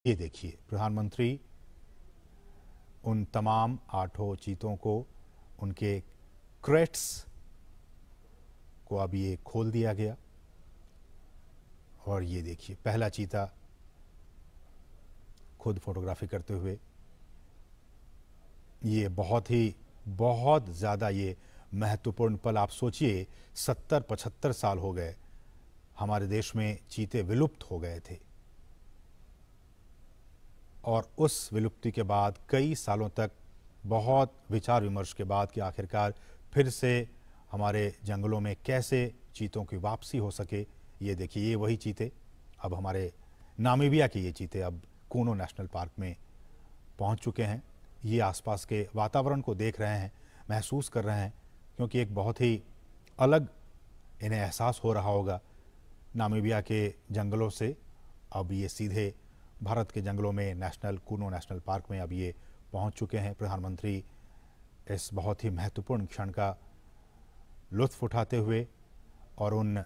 ये देखिए, प्रधानमंत्री उन तमाम 8 चीतों को, उनके क्रेट्स को अब ये खोल दिया गया। और ये देखिए, पहला चीता खुद फोटोग्राफी करते हुए। ये बहुत ज़्यादा ये महत्वपूर्ण पल। आप सोचिए, 70-75 साल हो गए हमारे देश में चीते विलुप्त हो गए थे, और उस विलुप्ति के बाद कई सालों तक बहुत विचार विमर्श के बाद कि आखिरकार फिर से हमारे जंगलों में कैसे चीतों की वापसी हो सके। ये देखिए, ये वही चीते, अब हमारे नामीबिया के ये चीते अब कूनो नेशनल पार्क में पहुंच चुके हैं। ये आसपास के वातावरण को देख रहे हैं, महसूस कर रहे हैं, क्योंकि एक बहुत ही अलग इन्हें एहसास हो रहा होगा नामीबिया के जंगलों से। अब ये सीधे भारत के जंगलों में कूनो नेशनल पार्क में अब ये पहुंच चुके हैं। प्रधानमंत्री इस बहुत ही महत्वपूर्ण क्षण का लुत्फ उठाते हुए और उन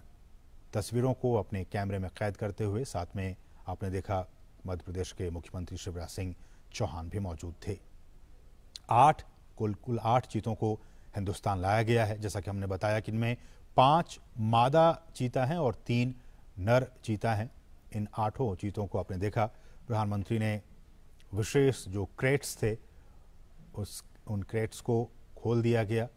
तस्वीरों को अपने कैमरे में कैद करते हुए, साथ में आपने देखा मध्य प्रदेश के मुख्यमंत्री शिवराज सिंह चौहान भी मौजूद थे। कुल 8 चीतों को हिंदुस्तान लाया गया है। जैसा कि हमने बताया कि इनमें 5 मादा चीता हैं और 3 नर चीता हैं। इन 8 चीतों को आपने देखा, प्रधानमंत्री ने विशेष जो क्रेट्स थे उन क्रेट्स को खोल दिया गया,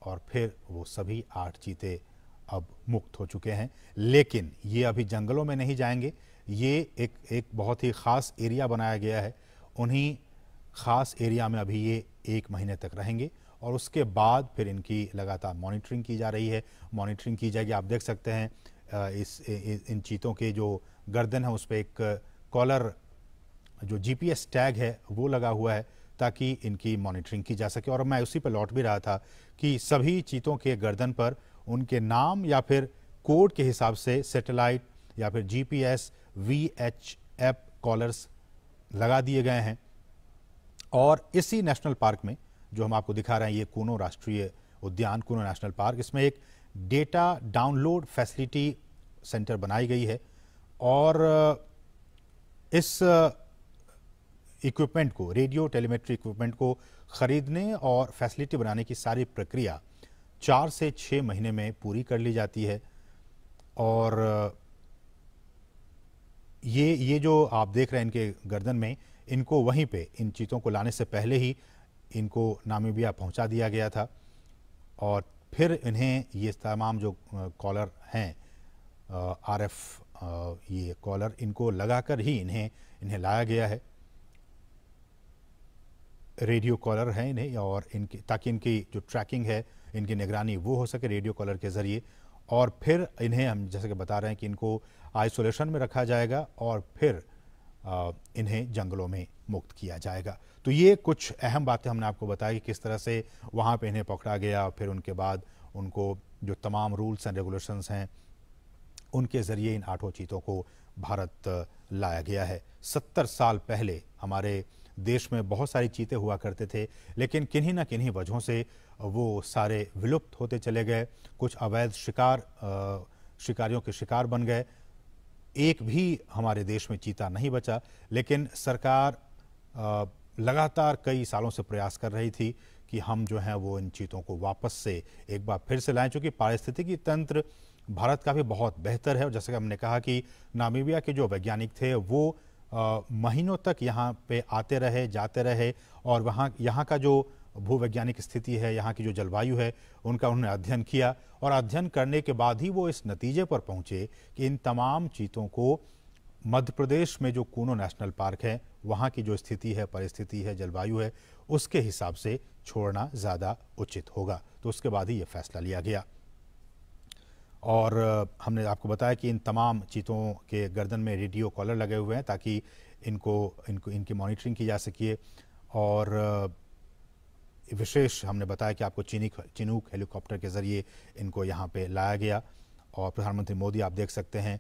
और फिर वो सभी 8 चीते अब मुक्त हो चुके हैं। लेकिन ये अभी जंगलों में नहीं जाएंगे। ये एक बहुत ही ख़ास एरिया बनाया गया है। उन्हीं ख़ास एरिया में अभी ये 1 महीने तक रहेंगे, और उसके बाद फिर इनकी लगातार मॉनिटरिंग की जा रही है। मॉनिटरिंग की जाएगी। आप देख सकते हैं इन चीतों के जो गर्दन है उस पर एक कॉलर, जो जीपीएस टैग है वो लगा हुआ है, ताकि इनकी मॉनिटरिंग की जा सके। और मैं उसी पर लौट भी रहा था कि सभी चीतों के गर्दन पर उनके नाम या फिर कोड के हिसाब से सैटेलाइट या फिर जीपीएस VHF कॉलर्स लगा दिए गए हैं। और इसी नेशनल पार्क में जो हम आपको दिखा रहे हैं, ये कूनो राष्ट्रीय उद्यान, कूनो नेशनल पार्क, इसमें एक डेटा डाउनलोड फैसिलिटी सेंटर बनाई गई है। और इस इक्विपमेंट को, रेडियो टेलीमेट्री इक्विपमेंट को खरीदने और फैसिलिटी बनाने की सारी प्रक्रिया 4 से 6 महीने में पूरी कर ली जाती है। और ये जो आप देख रहे हैं इनके गर्दन में, इनको वहीं पे, इन चीतों को लाने से पहले ही इनको नामीबिया पहुंचा दिया गया था, और फिर इन्हें ये तमाम जो कॉलर हैं RF ये कॉलर, इनको लगाकर ही इन्हें लाया गया है। रेडियो कॉलर है इन्हें, और इनकी, ताकि इनकी जो ट्रैकिंग है, इनकी निगरानी वो हो सके रेडियो कॉलर के ज़रिए। और फिर इन्हें हम जैसे कि बता रहे हैं कि इनको आइसोलेशन में रखा जाएगा, और फिर इन्हें जंगलों में मुक्त किया जाएगा। तो ये कुछ अहम बातें हमने आपको बताई कि किस तरह से वहाँ पे इन्हें पकड़ा गया, और फिर उनके बाद उनको जो तमाम रूल्स एंड रेगुलेशंस हैं उनके ज़रिए इन 8 चीतों को भारत लाया गया है। 70 साल पहले हमारे देश में बहुत सारी चीते हुआ करते थे, लेकिन किन्हीं ना किन्हीं वजहों से वो सारे विलुप्त होते चले गए। कुछ अवैध शिकारियों के शिकार बन गए। एक भी हमारे देश में चीता नहीं बचा। लेकिन सरकार लगातार कई सालों से प्रयास कर रही थी कि हम जो हैं वो इन चीतों को वापस से एक बार फिर से लाएं, चूँकि पारिस्थितिकी तंत्र भारत का भी बहुत बेहतर है। और जैसे कि हमने कहा कि नामीबिया के जो वैज्ञानिक थे वो महीनों तक यहाँ पे आते रहे, जाते रहे, और यहाँ का जो भूवैज्ञानिक स्थिति है, यहाँ की जो जलवायु है, उनका उन्होंने अध्ययन किया। और अध्ययन करने के बाद ही वो इस नतीजे पर पहुँचे कि इन तमाम चीतों को मध्य प्रदेश में जो कूनो नेशनल पार्क है, वहाँ की जो स्थिति है, परिस्थिति है, जलवायु है, उसके हिसाब से छोड़ना ज़्यादा उचित होगा। तो उसके बाद ही ये फैसला लिया गया। और हमने आपको बताया कि इन तमाम चीतों के गर्दन में रेडियो कॉलर लगे हुए हैं, ताकि इनकी मॉनिटरिंग की जा सके। और विशेष हमने बताया कि आपको चिनूक हेलीकॉप्टर के ज़रिए इनको यहाँ पे लाया गया। और प्रधानमंत्री मोदी, आप देख सकते हैं,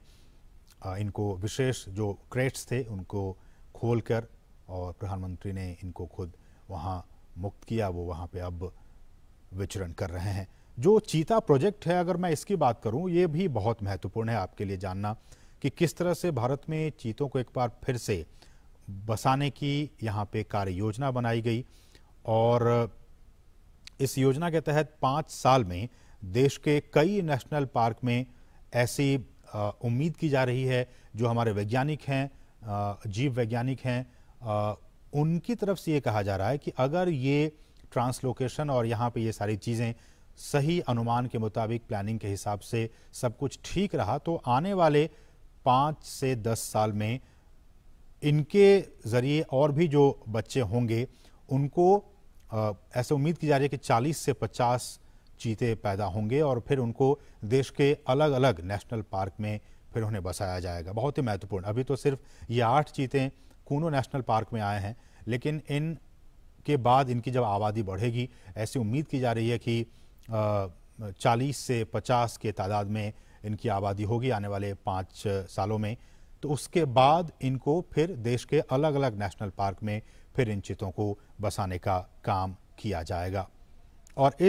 इनको विशेष जो क्रेट्स थे उनको खोलकर, और प्रधानमंत्री ने इनको खुद वहाँ मुक्त किया। वो वहाँ पे अब विचरण कर रहे हैं। जो चीता प्रोजेक्ट है, अगर मैं इसकी बात करूं, ये भी बहुत महत्वपूर्ण है आपके लिए जानना कि किस तरह से भारत में चीतों को एक बार फिर से बसाने की यहाँ पे कार्य योजना बनाई गई और इस योजना के तहत 5 साल में देश के कई नेशनल पार्क में ऐसी उम्मीद की जा रही है, जो हमारे वैज्ञानिक हैं, जीव वैज्ञानिक हैं, उनकी तरफ से ये कहा जा रहा है कि अगर ये ट्रांसलोकेशन और यहाँ पे ये सारी चीज़ें सही अनुमान के मुताबिक प्लानिंग के हिसाब से सब कुछ ठीक रहा तो आने वाले 5 से 10 साल में इनके ज़रिए और भी जो बच्चे होंगे उनको ऐसे उम्मीद की जा रही है कि 40 से 50 चीते पैदा होंगे और फिर उनको देश के अलग अलग नेशनल पार्क में फिर उन्हें बसाया जाएगा। बहुत ही महत्वपूर्ण, अभी तो सिर्फ ये 8 चीते कूनो नेशनल पार्क में आए हैं, लेकिन इन के बाद इनकी जब आबादी बढ़ेगी, ऐसी उम्मीद की जा रही है कि 40 से 50 के तादाद में इनकी आबादी होगी आने वाले 5 सालों में। तो उसके बाद इनको फिर देश के अलग अलग नेशनल पार्क में फिर इन चीतों को बसाने का काम किया जाएगा। और इस